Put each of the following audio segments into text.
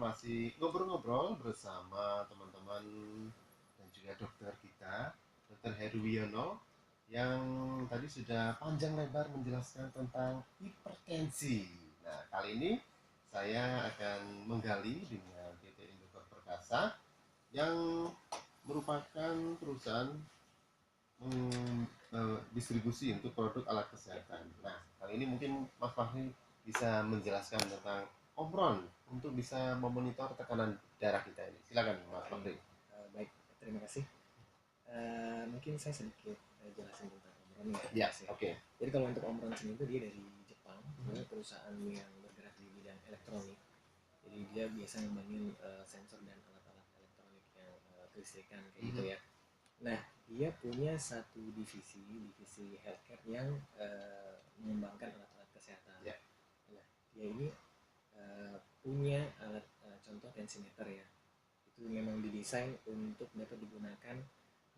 masih ngobrol-ngobrol bersama teman-teman dan juga dokter kita, Dokter Heru Wiono, yang tadi sudah panjang lebar menjelaskan tentang hipertensi. Nah, kali ini saya akan menggali dengan PT Indofer Perkasa yang merupakan perusahaan distribusi untuk produk alat kesehatan. Nah, kali ini mungkin Mas Fahri bisa menjelaskan tentang Omron untuk bisa memonitor tekanan darah kita ini. Silakan Mas Fahri. Baik, terima kasih. Mungkin saya sedikit jelasin tentang Omron Ya, ya. oke. Jadi kalau untuk Omron sendiri itu dia dari Jepang, perusahaan yang bergerak di bidang elektronik. Jadi dia biasa ngembangin sensor dan alat-alat elektronik yang kelistrikan kayak gitu ya. Nah, dia punya satu divisi healthcare yang mengembangkan alat-alat kesehatan. Ya. Nah, dia ini punya alat contoh tensimeter ya. Itu memang didesain untuk dapat digunakan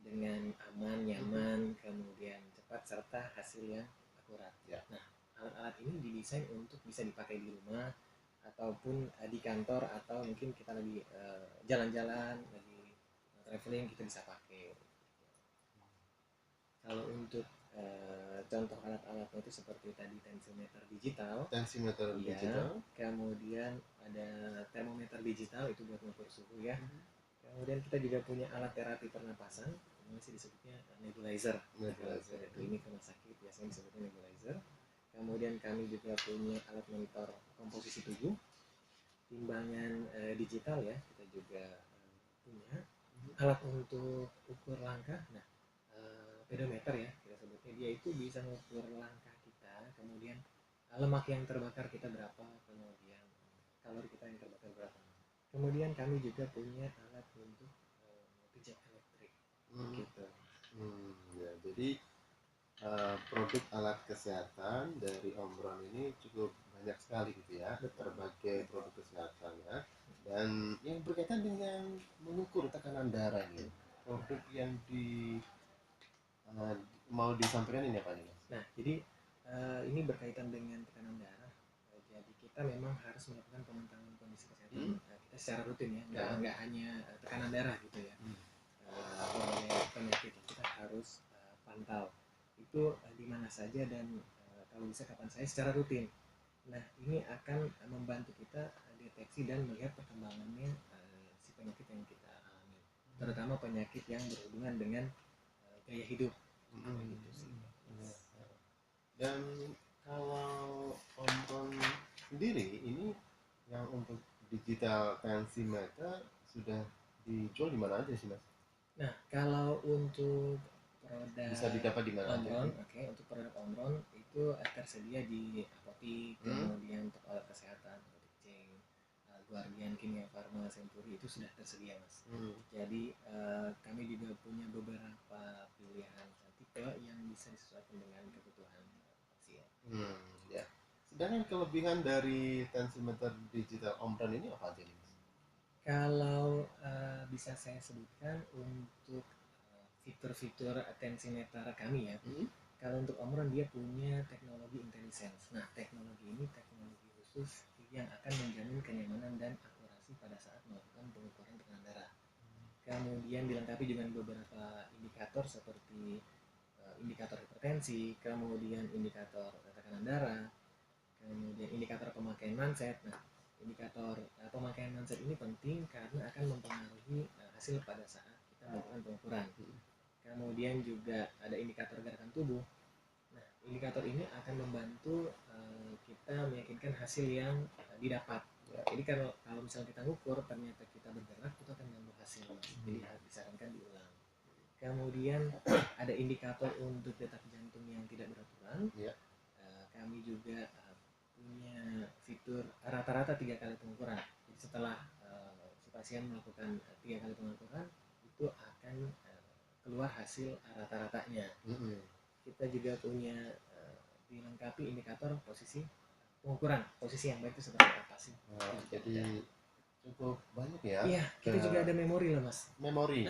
dengan aman, nyaman, kemudian cepat serta hasil yang akurat. Ya. Nah, alat-alat ini didesain untuk bisa dipakai di rumah ataupun di kantor, atau mungkin kita lagi jalan-jalan, lagi traveling, kita bisa pakai. Kalau untuk contoh alat-alatnya itu seperti tadi tensimeter digital, kemudian ada termometer digital itu buat mengukur suhu ya. Kemudian kita juga punya alat terapi pernapasan, masih disebutnya nebulizer. Itu ini rumah sakit biasanya disebutnya nebulizer. Kemudian kami juga punya alat monitor komposisi tubuh, timbangan digital ya. Kita juga punya alat untuk ukur langkah. Nah, pedometer ya kita sebutnya, dia itu bisa mengukur langkah kita, kemudian lemak yang terbakar kita berapa, kemudian kalori kita yang terbakar berapa. Kemudian kami juga punya alat untuk pijat elektrik gitu. Ya, jadi produk alat kesehatan dari Omron ini cukup banyak sekali gitu ya. Berbagai produk kesehatan ya, dan yang berkaitan dengan mengukur tekanan darah ini, produk yang mau disampaikan ini apa nih Mas? Nah, jadi ini berkaitan dengan tekanan darah. Jadi kita memang harus melakukan pemantauan kondisi kesehatan kita secara rutin ya, nggak hanya tekanan darah gitu ya. Berbagai penyakit kita harus pantau itu di mana saja, dan kalau bisa kapan saja secara rutin. Nah, ini akan membantu kita deteksi dan melihat perkembangannya si penyakit yang kita alami, terutama penyakit yang berhubungan dengan gaya hidup. Gitu sih. Dan kalau Omron sendiri ini yang untuk digital tensimeter sudah dijual di mana aja sih Mas? Nah, kalau untuk produk bisa didapat di mana Omron, untuk produk Omron itu tersedia di apotik, kemudian untuk alat kesehatan, apotik Ceng, Guardian, Kimia Farma, Century itu sudah tersedia Mas. Jadi kami juga punya beberapa pilihan tipe yang bisa disesuaikan dengan kebutuhan pasien. Ya. Sedangkan kelebihan dari tensimeter digital Omron ini apa aja nih? Kalau bisa saya sebutkan untuk fitur-fitur tensimeter kami ya. Kalau untuk Omron dia punya teknologi IntelliSense. Nah, teknologi ini teknologi khusus yang akan menjamin kenyamanan dan akurasi pada saat melakukan pengukuran tekanan darah. Kemudian dilengkapi dengan beberapa indikator seperti indikator hipertensi, kemudian indikator tekanan darah, kemudian indikator pemakaian manset. Nah, indikator pemakaian manset ini penting karena akan mempengaruhi hasil pada saat kita melakukan pengukuran. Kemudian juga ada indikator gerakan tubuh. Nah, indikator ini akan membantu kita meyakinkan hasil yang didapat. Jadi kalau misalnya kita ngukur ternyata kita bergerak, itu akan mengganggu hasil. Jadi disarankan diulang. Kemudian ada indikator untuk detak jantung yang tidak beraturan. Kami juga punya fitur rata-rata 3 kali pengukuran. Jadi setelah si pasien melakukan 3 kali pengukuran, itu akan keluar hasil rata-ratanya. Kita juga punya dilengkapi indikator posisi pengukuran. Posisi yang baik itu seperti apa sih? Jadi cukup banyak ya. Iya, kita juga ada memori loh Mas. Memori.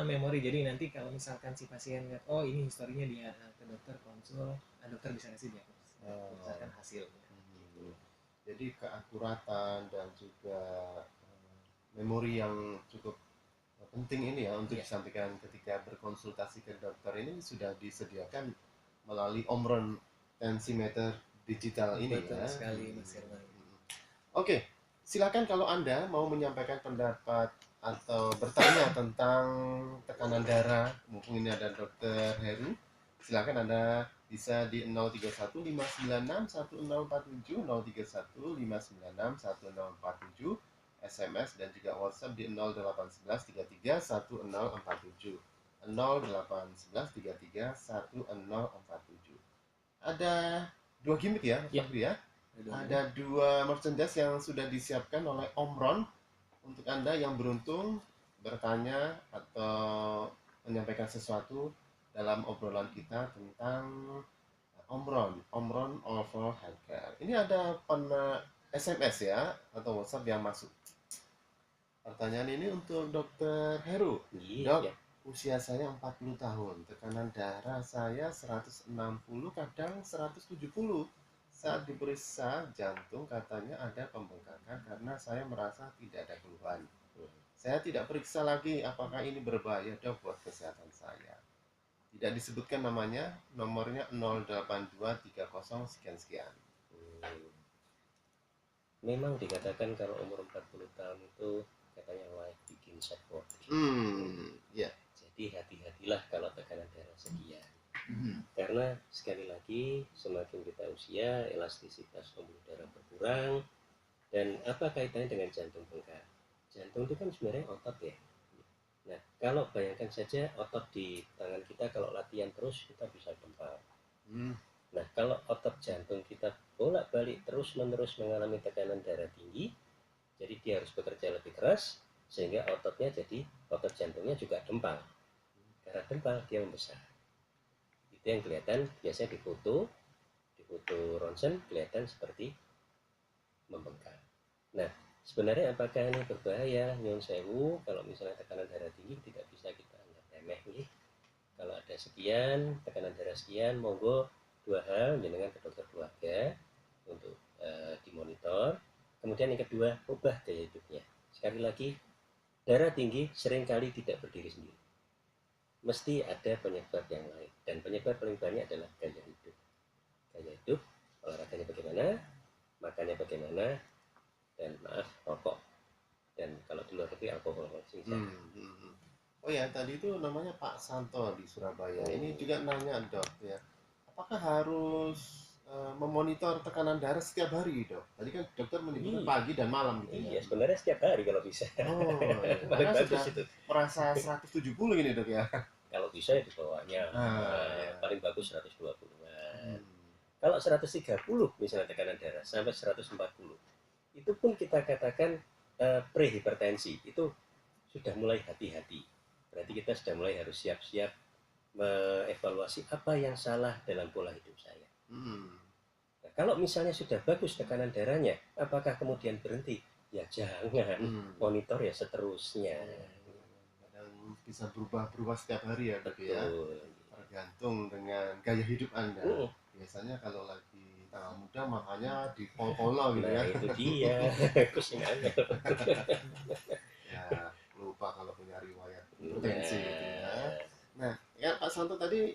Memori. Jadi nanti kalau misalkan si pasien lihat, oh ini historinya dia ke dokter konsul, dokter bisa kasih diagnosis berdasarkan hasilnya. Jadi keakuratan dan juga memori yang cukup penting ini ya untuk Ya, disampaikan ketika berkonsultasi ke dokter ini sudah disediakan melalui Omron tensimeter digital ini betul ya. sekali Mas Irwan. Oke, silakan kalau Anda mau menyampaikan pendapat atau bertanya tentang tekanan darah, mumpung ini ada Dokter Heru, silakan Anda bisa di 031 596 1047, 031 596 1047, SMS dan juga WhatsApp di 0811 33 1047. 0811 33 1047. Ada dua gimmick ya, Ya, Fabri ya. Ada dua merchandise yang sudah disiapkan oleh Omron untuk Anda yang beruntung bertanya atau menyampaikan sesuatu dalam obrolan kita tentang Omron Overall Healthcare. Ini ada SMS ya atau WhatsApp yang masuk. Pertanyaan ini untuk Dokter Heru. Iya, Dok, ya. usia saya 40 tahun, tekanan darah saya 160 kadang 170. Saat diperiksa jantung katanya ada pembengkakan karena saya merasa tidak ada keluhan. Saya tidak periksa lagi apakah ini berbahaya dok buat kesehatan saya. Tidak disebutkan namanya, nomornya 08230 sekian-sekian. Memang dikatakan kalau umur 40 tahun itu katanya life begins at 40. Ya. Jadi hati-hatilah kalau tekanan darah sekian. Karena sekali lagi semakin kita usia, elastisitas pembuluh darah berkurang. Dan apa kaitannya dengan jantung bengkak? Jantung itu kan sebenarnya otot ya. Nah, kalau bayangkan saja otot di tangan kita kalau latihan terus kita bisa dempal. Nah, kalau otot jantung kita bolak-balik terus-menerus mengalami tekanan darah tinggi, jadi dia harus bekerja lebih keras, sehingga ototnya jadi, otot jantungnya juga dempal. Karena dempal, dia membesar. Itu yang kelihatan biasanya di foto ronsen kelihatan seperti membengkak. Nah, sebenarnya apakah ini berbahaya? Nyun sewu, kalau misalnya tekanan darah tinggi tidak bisa kita anggap remeh nih. Kalau ada sekian, tekanan darah sekian, monggo dua hal dengan ke dokter keluarga untuk dimonitor. Kemudian yang kedua, ubah gaya hidupnya. Sekali lagi, darah tinggi seringkali tidak berdiri sendiri. Mesti ada penyebab yang lain. Dan penyebab paling banyak adalah gaya hidup. Gaya hidup, olahraganya bagaimana, makannya bagaimana, dan maaf, rokok. Dan kalau di luar negeri alkohol. Oh ya, tadi itu namanya Pak Santo di Surabaya. Ini juga nanya dok ya, apakah harus memonitor tekanan darah setiap hari dok? Tadi kan dokter menyebutkan Iya. pagi dan malam gitu ya. Iya, sebenarnya setiap hari kalau bisa. Oh, iya. Paling Karena bagus sudah itu. merasa 170 ini dok ya. Kalau bisa ya di bawahnya. Iya. Paling bagus 120-an. Kalau 130 misalnya tekanan darah sampai 140, itu pun kita katakan prehipertensi. Itu sudah mulai hati-hati. Berarti kita sudah mulai harus siap-siap mengevaluasi apa yang salah dalam pola hidup saya. Nah, kalau misalnya sudah bagus tekanan darahnya, apakah kemudian berhenti? Ya jangan, monitor ya seterusnya. Dan bisa berubah-berubah setiap hari ya dok ya. Betul. Tergantung dengan gaya hidup Anda. Biasanya kalau lagi tanggal muda makanya di pol-polo gitu ya. Nah itu dia, pusing aja. Ya, lupa kalau punya riwayat hipertensi gitu ya. Nah, ya Pak Santo tadi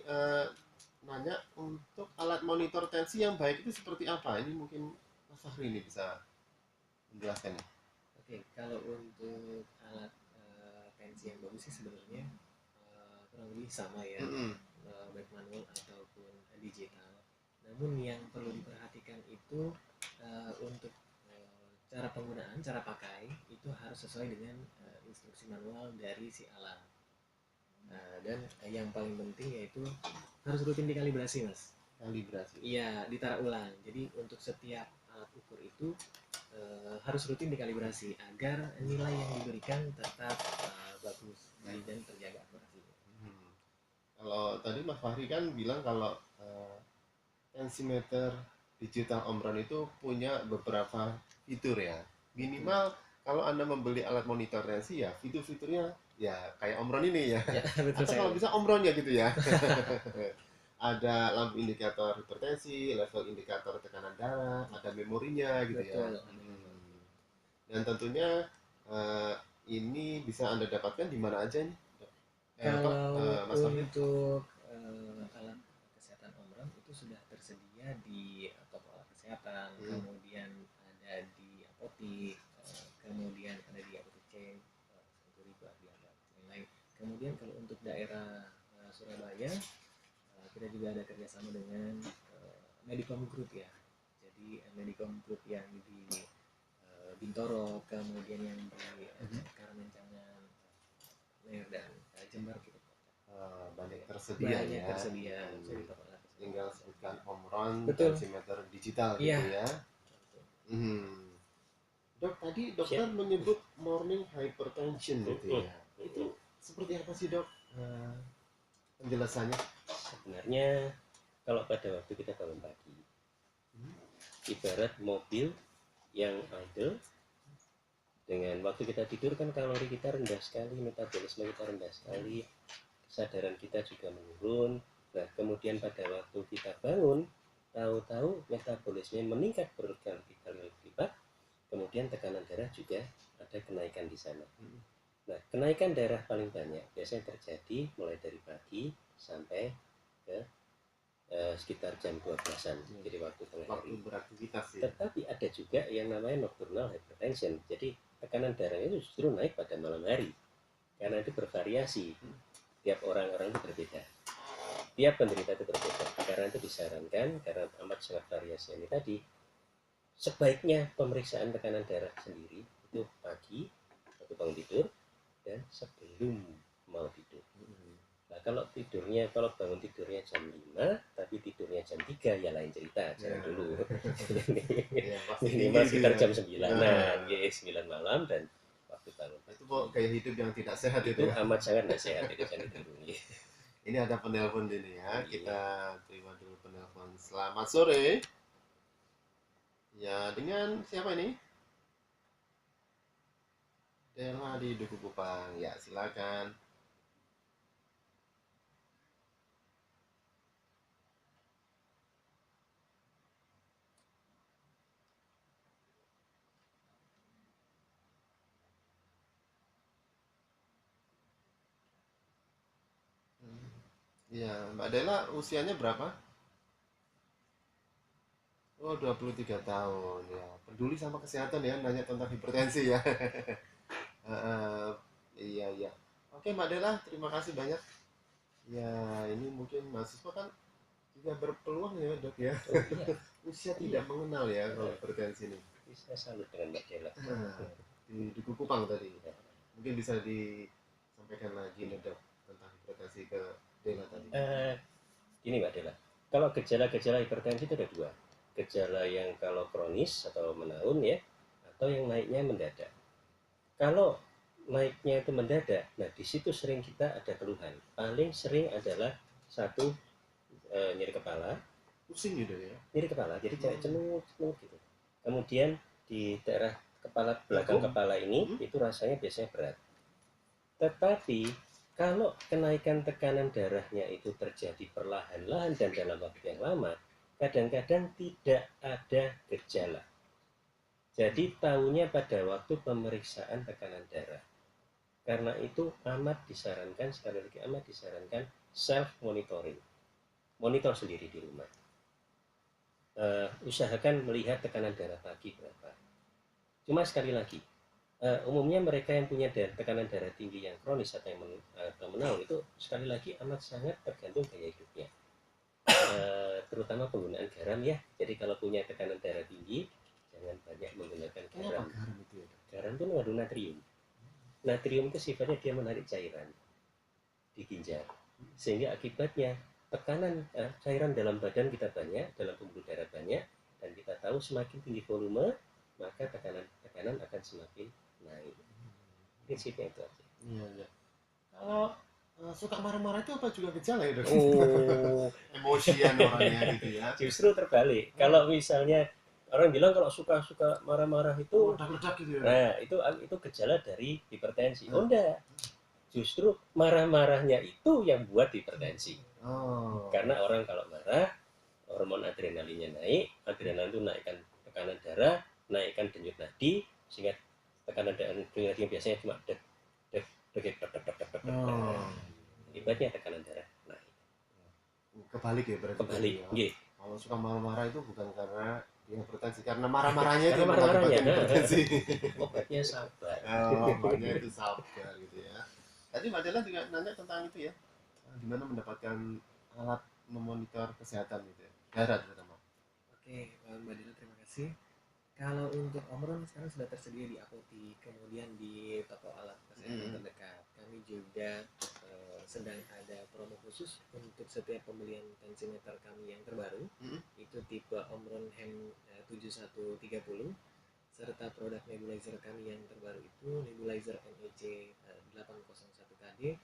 nanya untuk alat monitor tensi yang baik itu seperti apa? Ini mungkin Mas Fahri ini bisa menjelaskan. Oke, kalau untuk alat tensi yang bagus sih sebenarnya kurang lebih sama ya, baik manual ataupun digital. Namun yang perlu diperhatikan itu untuk cara penggunaan, cara pakai itu harus sesuai dengan instruksi manual dari si alat. Dan yang paling penting yaitu harus rutin dikalibrasi, Mas. Kalibrasi. Iya, ditara ulang. Jadi untuk setiap alat ukur itu harus rutin dikalibrasi agar nilai yang diberikan tetap bagus dan terjaga akurasinya. Kalau tadi Mas Fahri kan bilang kalau tensimeter digital Omron itu punya beberapa fitur ya. Minimal kalau Anda membeli alat monitor tensi ya fitur-fiturnya ya kayak Omron ini ya. Betul. Atau kalau bisa Omronnya gitu ya. Ada lampu indikator hipertensi, level indikator tekanan darah, ada memorinya gitu ya. Betul. Dan tentunya ini bisa Anda dapatkan di mana aja nih, Dok? Kalau Mas Fahri? untuk alat kesehatan Omron itu sudah tersedia di toko alat kesehatan, kemudian ada di apotik, kemudian ada di apotek chain, Santuri, Adianta, dan lain. Kemudian kalau untuk daerah Surabaya, kita juga ada kerjasama dengan Medicom Group ya. Jadi Medicom Group yang di Bintoro, kemudian yang di Karamencangan, Ler dan Jember gitu. Banyak tersedia Banyak ya. tersedia. Tinggal sebutkan Omron Betul. tensimeter digital Iya. gitu ya. Dok, tadi dokter menyebut morning hypertension gitu ya. Itu seperti apa sih, Dok? Penjelasannya? Sebenarnya kalau pada waktu kita bangun pagi, ibarat mobil yang idle, dengan waktu kita tidur kan kalori kita rendah sekali, metabolisme kita rendah sekali, kesadaran kita juga menurun. Nah, kemudian pada waktu kita bangun, tahu-tahu metabolisme meningkat berkali-kali lipat, kemudian tekanan darah juga ada kenaikan di sana. Nah, kenaikan darah paling banyak biasanya terjadi mulai dari pagi sampai ke sekitar jam 12-an, jadi waktu tengah hari. Waktu beraktivitas ya. Tetapi ada juga yang namanya nocturnal hypertension. Jadi tekanan darahnya itu justru naik pada malam hari. Karena itu bervariasi. Tiap orang-orang itu berbeda. Tiap penderita itu berbeda. Karena itu disarankan, karena amat sangat variasi ini tadi, sebaiknya pemeriksaan tekanan darah sendiri itu pagi, waktu bangun tidur, dan sebelum mau tidur. Nah, kalau bangun tidurnya jam 5, tapi tidurnya jam 3, ya lain cerita, jangan dulu. Minimal sekitar jam 9-an, 9 malam, dan waktu bangun. Itu kok gaya hidup yang tidak sehat Itu ya? amat sangat tidak sehat, itu jangan ditiru. Ini ada penelpon ini ya, kita terima dulu penelpon. Selamat sore. Ya, dengan siapa ini? Dela di Duku Kupang. Ya, silakan. Ya, Mbak Dela usianya berapa? Oh, 23 tahun ya. Peduli sama kesehatan ya, nanya tentang hipertensi ya. Iya, iya. Oke, Mbak Dela, terima kasih banyak. Ya, ini mungkin mahasiswa kan juga berpeluang ya, Dok ya. Oh, iya. Usia tidak mengenal ya kalau hipertensi ini. Saya salut dengan Mbak Dela. Di Duku Kupang tadi. Mungkin bisa disampaikan lagi nih, Dok, tentang hipertensi ke Dela tadi. Gini Mbak Dela, kalau gejala-gejala hipertensi itu ada dua. Gejala yang kalau kronis atau menahun ya, atau yang naiknya mendadak. Kalau naiknya itu mendadak, nah di situ sering kita ada keluhan. Paling sering adalah satu, nyeri kepala. Pusing gitu ya? Nyeri kepala, jadi kayak cenut gitu. Kemudian di daerah kepala, belakang kepala ini, itu rasanya biasanya berat. Tetapi kalau kenaikan tekanan darahnya itu terjadi perlahan-lahan dan dalam waktu yang lama, kadang-kadang tidak ada gejala. Jadi tahunya pada waktu pemeriksaan tekanan darah. Karena itu amat disarankan, sekali lagi amat disarankan self monitoring. Monitor sendiri di rumah. Usahakan melihat tekanan darah pagi berapa. Cuma sekali lagi, umumnya mereka yang punya tekanan darah tinggi yang kronis atau yang menahun itu sekali lagi amat sangat tergantung gaya hidupnya, terutama penggunaan garam ya. Jadi kalau punya tekanan darah tinggi, jangan banyak menggunakan garam. Garam itu mengandung natrium. Natrium itu sifatnya dia menarik cairan di ginjal, sehingga akibatnya tekanan cairan dalam badan kita banyak, dalam pembuluh darah banyak, dan kita tahu semakin tinggi volume, maka tekanan akan semakin naik. Prinsipnya itu aja. Iya, iya. Kalau suka marah-marah itu apa juga gejala ya, Dok? Oh, Emosian orangnya gitu ya. justru terbalik. Kalau misalnya orang bilang kalau suka marah-marah itu, Ledak-ledak gitu ya. nah itu gejala dari hipertensi. Oh enggak. Justru marah-marahnya itu yang buat hipertensi. Oh. Karena orang kalau marah, hormon adrenalinnya naik, adrenalin itu naikkan tekanan darah, naikkan denyut nadi, sehingga tekanan darah yang biasanya cuma dek dek dek dek dek dek dek dek. Oh. Akibatnya tekanan darah naik. Kebalik ya berarti. Kebalik, ya. nggih. Kalau suka marah-marah itu bukan karena dia hipertensi, karena marah-marahnya itu Karena yang marah-marahnya, mengakibatkan hipertensi. Obatnya sabar. Obatnya itu sabar gitu ya. Tadi Mbak Dela juga nanya tentang itu ya, gimana mendapatkan alat memonitor kesehatan gitu ya, darah terutama. Oke, Mbak Dila, terima kasih. Kalau untuk Omron sekarang sudah tersedia di apotik, kemudian di toko alat kesehatan terdekat. Kami juga sedang ada promo khusus untuk setiap pembelian tensimeter kami yang terbaru. Itu tipe Omron Hem 7130, serta produk nebulizer kami yang terbaru itu nebulizer NEC 801KD.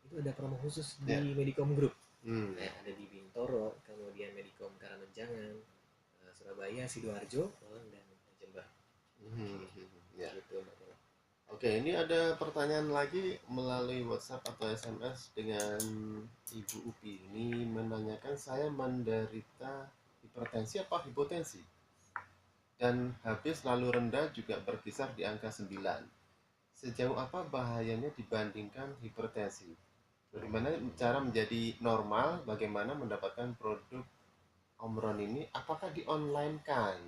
Itu ada promo khusus di Medicom Group. Nah, ada di Bintoro, kemudian Medicom Karangjangan, Surabaya, Sidoarjo, Malang, dan Jember. Ya. Gitu, Mbak Dela. Oke, ini ada pertanyaan lagi melalui WhatsApp atau SMS dengan Ibu Upi. Ini menanyakan, saya menderita hipertensi apa hipotensi? Dan HB selalu rendah, juga berkisar di angka 9. Sejauh apa bahayanya dibandingkan hipertensi? Bagaimana cara menjadi normal? Bagaimana mendapatkan produk Omron ini? Apakah di online kan?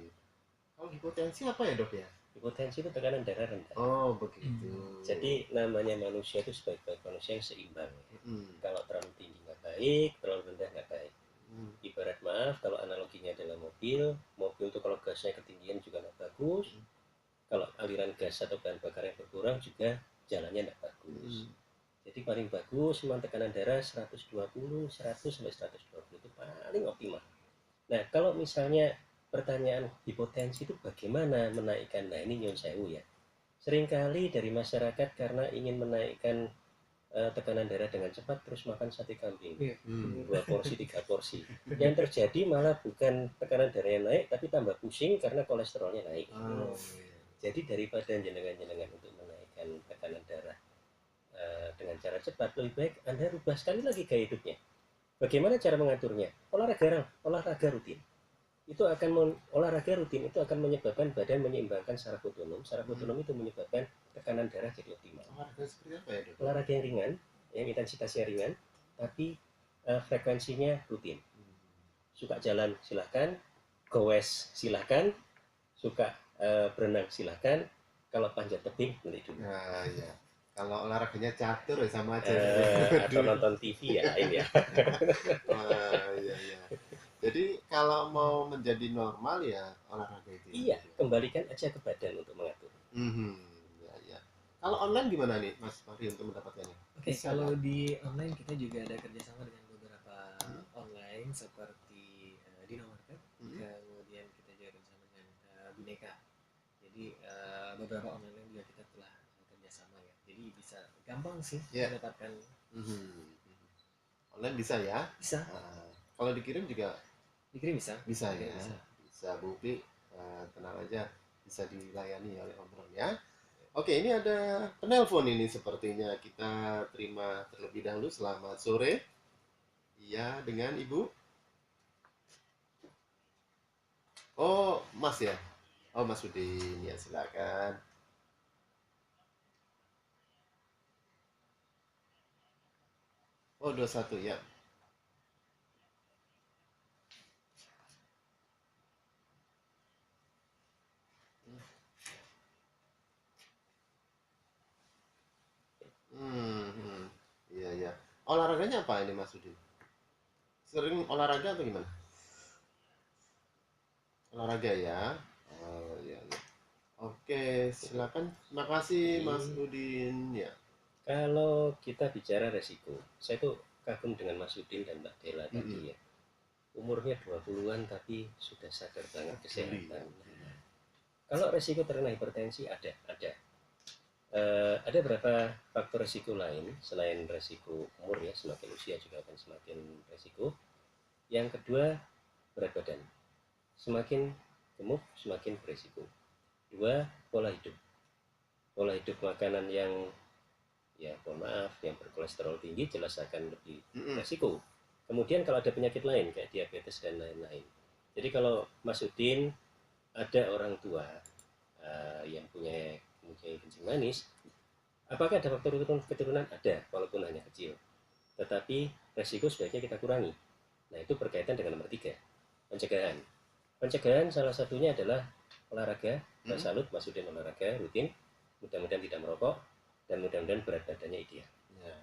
Kalau hipotensi apa ya dok ya? Hipotensi itu tekanan darah rendah. Oh begitu. Jadi namanya manusia itu sebaik-baik manusia yang seimbang. Kalau terlalu tinggi nggak baik, terlalu rendah nggak baik. Ibarat maaf, kalau analoginya adalah mobil itu kalau gasnya ketinggian juga nggak bagus. Kalau aliran gas atau bahan bakar yang berkurang juga jalannya nggak bagus. Jadi paling bagus memang tekanan darah 120, 100 sampai 120 itu paling optimal. Nah, kalau misalnya pertanyaan hipotensi itu bagaimana menaikkan? Nah, ini nyun sewu ya. Seringkali dari masyarakat karena ingin menaikkan tekanan darah dengan cepat terus makan sate kambing. 2 porsi, 3 porsi. Yang terjadi malah bukan tekanan darahnya naik, tapi tambah pusing karena kolesterolnya naik. Jadi daripada jenengan-jenengan untuk menaikkan tekanan darah dengan cara cepat, lebih baik Anda rubah sekali lagi gaya hidupnya. Bagaimana cara mengaturnya? Olahraga rutin. Olahraga rutin itu akan menyebabkan badan menyeimbangkan saraf otonom. Saraf otonom itu menyebabkan tekanan darah jadi optimal. Olahraga seperti apa ya dok? Olahraga yang ringan, yang intensitasnya ringan, tapi frekuensinya rutin. Suka jalan silahkan, goes silahkan, suka berenang silahkan, kalau panjat tebing nanti dulu. Nah ya, kalau olahraganya catur ya sama aja. Atau nonton TV ya lain ya. Iya. Jadi kalau mau menjadi normal ya olahraga itu. Iya, kembalikan aja ke badan untuk mengatur. Ya. Kalau online gimana nih Mas Fahri untuk mendapatkannya? Oke, kalau di online kita juga ada kerjasama dengan beberapa online seperti Dino Market, kemudian kita juga bersama dengan Bineka. Jadi beberapa online juga kita telah kerjasama ya. Jadi bisa gampang sih mendapatkan. Online bisa ya? Bisa. Kalau dikirim juga? Dikirim bisa. Bisa ya. Bisa Bupi, tenang aja, bisa dilayani oleh Omron ya. Oke, ini ada penelpon ini sepertinya. Kita terima terlebih dahulu. Selamat sore. Iya, dengan Ibu. Oh, Mas ya. Oh, Mas Udin. Ya, silakan. Oh, 21 ya. Iya. Olahraganya apa ini Mas Udin? Sering olahraga atau gimana? Olahraga ya. Oh iya. Oke, silakan. Terima kasih Mas Udin ya. Kalau kita bicara resiko, saya tuh kagum dengan Mas Udin dan Mbak Dela tadi ya. Umurnya 20-an tapi sudah sadar banget kesehatan. Kalau resiko terkena hipertensi ada. Ada beberapa faktor resiko lain selain resiko umur ya, semakin usia juga akan semakin resiko. Yang kedua, berat badan. Semakin gemuk semakin beresiko. 2, pola hidup. Pola hidup makanan yang ya mohon maaf yang berkolesterol tinggi jelas akan lebih resiko. Kemudian kalau ada penyakit lain kayak diabetes dan lain-lain. Jadi kalau Mas Udin ada orang tua yang punya mempunyai kencing manis. Apakah ada faktor keturunan? Ada, walaupun hanya kecil. Tetapi resiko sebaiknya kita kurangi. Nah, itu berkaitan dengan nomor 3, pencegahan. Pencegahan salah satunya adalah olahraga. Mas Salut, Mas Udin olahraga rutin. Mudah-mudahan tidak merokok dan mudah-mudahan berat badannya ideal. Ya.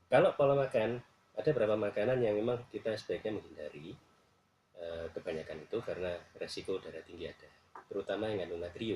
Kalau pola makan, ada beberapa makanan yang memang kita sebaiknya menghindari kebanyakan itu karena resiko darah tinggi ada, terutama yang mengandung natrium.